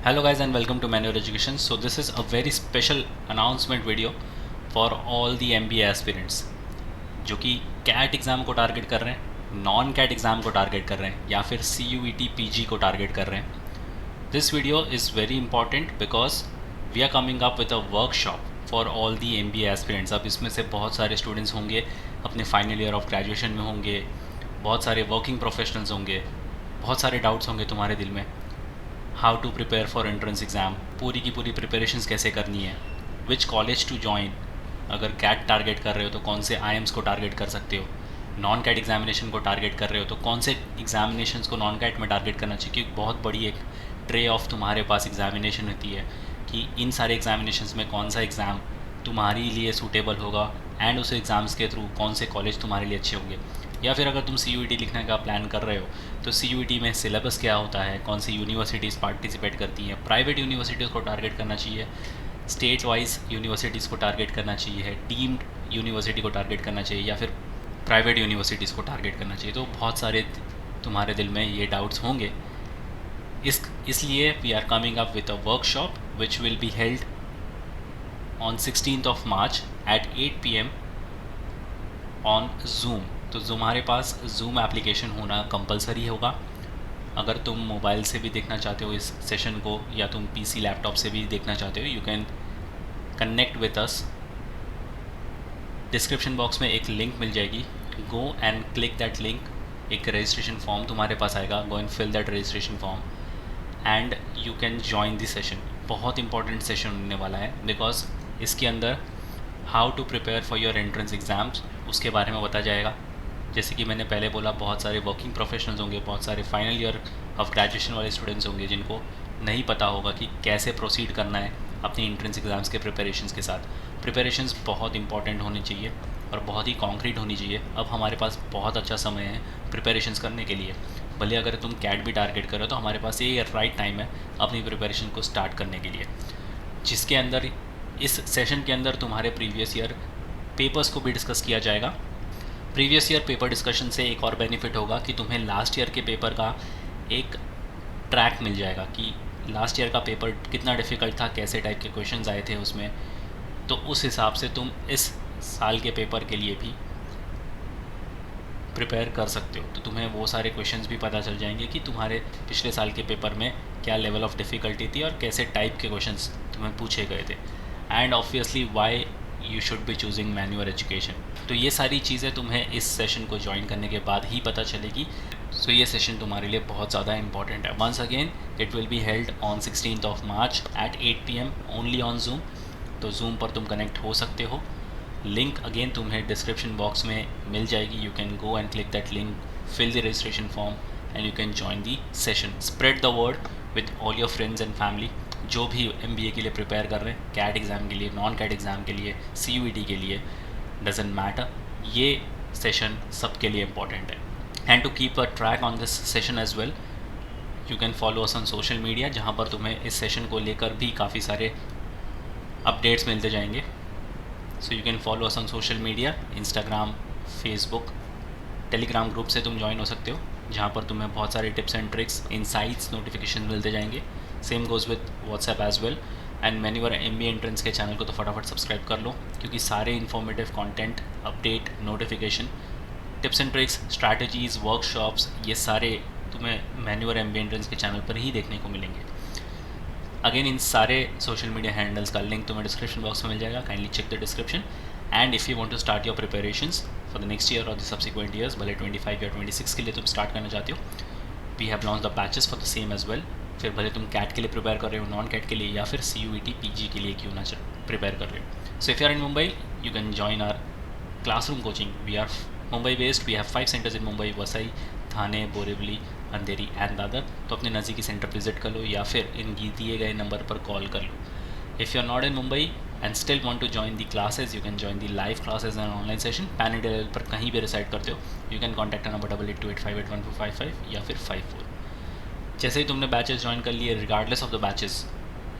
Hello guys and welcome to Manual Education. So this is a very special announcement video for all the MBA aspirants जो कि cat exam को target कर रहे हैं, non cat exam को target कर रहे हैं या फिर CUET PG को टारगेट कर रहे हैं. This video is very important because we are coming up with a workshop for all the MBA aspirants. अब इसमें से बहुत सारे स्टूडेंट्स होंगे अपने फाइनल ईयर ऑफ ग्रेजुएशन में होंगे, बहुत सारे वर्किंग प्रोफेशनल्स होंगे, बहुत सारे डाउट्स होंगे तुम्हारे दिल में. How to prepare for entrance exam, पूरी की पूरी प्रिपरेशंस कैसे करनी है, विच कॉलेज टू ज्वाइन, अगर कैट टारगेट कर रहे हो तो कौन से IIMs को टारगेट कर सकते हो, नॉन कैट एग्जामिनेशन को टारगेट कर रहे हो तो कौन से एग्जामिनेशंस को नॉन कैट में टारगेट करना चाहिए. क्योंकि बहुत बड़ी एक ट्रे ऑफ तुम्हारे पास एग्जामिनेशन होती है कि इन सारे एग्जामिनेशंस में कौन सा एग्ज़ाम तुम्हारे लिए सूटेबल होगा एंड उस एग्ज़ाम्स के थ्रू कौन से कॉलेज तुम्हारे लिए अच्छे होंगे. या फिर अगर तुम CUET लिखने का प्लान कर रहे हो तो CUET में सिलेबस क्या होता है, कौन सी यूनिवर्सिटीज़ पार्टिसिपेट करती हैं, प्राइवेट यूनिवर्सिटीज़ को टारगेट करना चाहिए, स्टेट वाइज यूनिवर्सिटीज़ को टारगेट करना चाहिए, डीम्ड यूनिवर्सिटी को टारगेट करना चाहिए या फिर प्राइवेट यूनिवर्सिटीज़ को टारगेट करना चाहिए. तो बहुत सारे तुम्हारे दिल में ये डाउट्स होंगे. इसलिए we are coming up with a workshop which will be held on 16th of March at 8 PM on Zoom. तो तुम्हारे पास Zoom एप्लीकेशन होना कंपलसरी होगा. अगर तुम मोबाइल से भी देखना चाहते हो इस सेशन को या तुम PC लैपटॉप से भी देखना चाहते हो, you can connect with us. Description box में एक लिंक मिल जाएगी, go and click that link. एक रजिस्ट्रेशन फॉर्म तुम्हारे पास आएगा, go and fill that registration form and you can join this session. बहुत इंपॉर्टेंट सेशन होने वाला है बिकॉज इसके अंदर how to prepare for your entrance exams उसके बारे में बताया जाएगा. जैसे कि मैंने पहले बोला, बहुत सारे वर्किंग प्रोफेशनल्स होंगे, बहुत सारे फाइनल ईयर ऑफ ग्रेजुएशन वाले स्टूडेंट्स होंगे जिनको नहीं पता होगा कि कैसे प्रोसीड करना है अपनी एंट्रेंस एग्ज़ाम्स के प्रिपरेशंस के साथ. प्रिपरेशंस बहुत इंपॉर्टेंट होनी चाहिए और बहुत ही कॉन्क्रीट होनी चाहिए. अब हमारे पास बहुत अच्छा समय है प्रिपरेशंस करने के लिए. भले अगर तुम कैट भी टारगेट करो तो हमारे पास ये राइट टाइम है अपनी प्रिपरेशन को स्टार्ट करने के लिए, जिसके अंदर इस सेशन के अंदर तुम्हारे प्रीवियस ईयर पेपर्स को भी डिस्कस किया जाएगा. प्रीवियस ईयर पेपर डिस्कशन से एक और बेनिफिट होगा कि तुम्हें लास्ट ईयर के पेपर का एक ट्रैक मिल जाएगा कि लास्ट ईयर का पेपर कितना डिफ़िकल्ट था, कैसे टाइप के क्वेश्चंस आए थे उसमें. तो उस हिसाब से तुम इस साल के पेपर के लिए भी प्रिपेयर कर सकते हो. तो तुम्हें वो सारे क्वेश्चंस भी पता चल जाएंगे कि तुम्हारे पिछले साल के पेपर में क्या लेवल ऑफ डिफ़िकल्टी थी और कैसे टाइप के क्वेश्चंस तुम्हें पूछे गए थे. And obviously why you should be choosing manual education. तो ये सारी चीज़ें तुम्हें इस सेशन को ज्वाइन करने के बाद ही पता चलेगी. सो ये सेशन तुम्हारे लिए बहुत ज़्यादा इंपॉर्टेंट है. Once again it will be held on 16th of March at 8 PM only on Zoom. तो Zoom पर तुम कनेक्ट हो सकते हो. लिंक अगेन तुम्हें डिस्क्रिप्शन बॉक्स में मिल जाएगी. You can go and click that link, fill the registration form and you can join the session. Spread the word with all your friends and family जो भी MBA के लिए prepare कर रहे हैं, कैट एग्ज़ाम के लिए, नॉन कैट एग्ज़ाम के लिए, CUET के लिए, डजेंट मैटर. ये सेशन सबके लिए इम्पॉर्टेंट है. And to keep a track on this session as well, you can follow us on social media, जहाँ पर तुम्हें इस सेशन को लेकर भी काफ़ी सारे अपडेट्स मिलते जाएंगे. So you can follow us on social media, Instagram, Facebook, Telegram group से तुम ज्वाइन हो सकते हो जहाँ पर तुम्हें बहुत सारे tips and tricks, insights, notification मिलते जाएंगे. Same goes with WhatsApp as well. And मैन्यूअर MBA एंट्रेंस के चैनल को तो फटाफट सब्सक्राइब कर लो क्योंकि सारे informative content, update, notification, tips and tricks, strategies, workshops, ये सारे तुम्हें मैन्यूअर MBA एंट्रेंस के चैनल पर ही देखने को मिलेंगे. अगेन इन सारे सोशल मीडिया हैंडल्स का लिंक तुम्हें डिस्क्रिप्शन बॉक्स में मिल जाएगा. Kindly check the description. And if you want to start your preparations for the next year और द सब्सिक्वेंट ईयर्स, भले 25 या 26 के लिए तुम स्टार्ट करना चाहते हो, we have launch the batches for the same as well. फिर भले तुम कैट के लिए प्रिपेयर कर रहे हो, नॉन कैट के लिए या फिर CUET PG के लिए क्यों ना प्रिपेयर कर रहे हो. So if you are in Mumbai, you can join our classroom coaching. We are Mumbai based. We have 5 centres in Mumbai, Vasai, Thane, Borivali, Andheri and Dadar. तो अपने नज़दीकी सेंटर विजिट कर लो या फिर इन दिए गए नंबर पर कॉल कर लो. If you are not in Mumbai and still want to join the classes, you can join the live classes and online session. Pan India level पर कहीं भी रिसाइड करते हो, यू कैन कॉन्टैक्ट नंबर 8828581455 या फिर 54. जैसे ही तुमने बैचेस ज्वाइन कर लिए, regardless of the batches,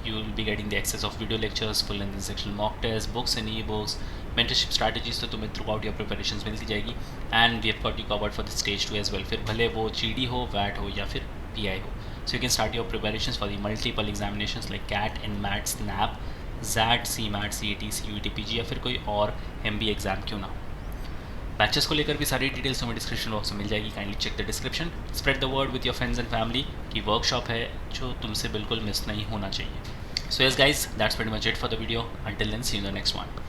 you will be getting the access of video lectures, full length and sectional mock tests, books and e-books, mentorship strategies. तो तुम्हें थ्रू आउट योर प्रिपरेशंस मिलती जाएगी. And we have got you covered for the stage 2 as well. फिर भले वो GD हो, VAT हो या फिर PI हो, So you can start your preparations for the multiple examinations like CAT, INMAT, SNAP, ZAT, CMAT, CET, CUET, PG या फिर कोई और MBA एग्जाम क्यों ना हो। बैचेस को लेकर भी सारी डिटेल्स हमें डिस्क्रिप्शन बॉक्स में मिल जाएगी, kindly check the description. Spread the word with your friends and family की वर्कशॉप है जो तुमसे बिल्कुल मिस नहीं होना चाहिए। So yes guys, that's pretty much it for the video. Until then see you in the next one.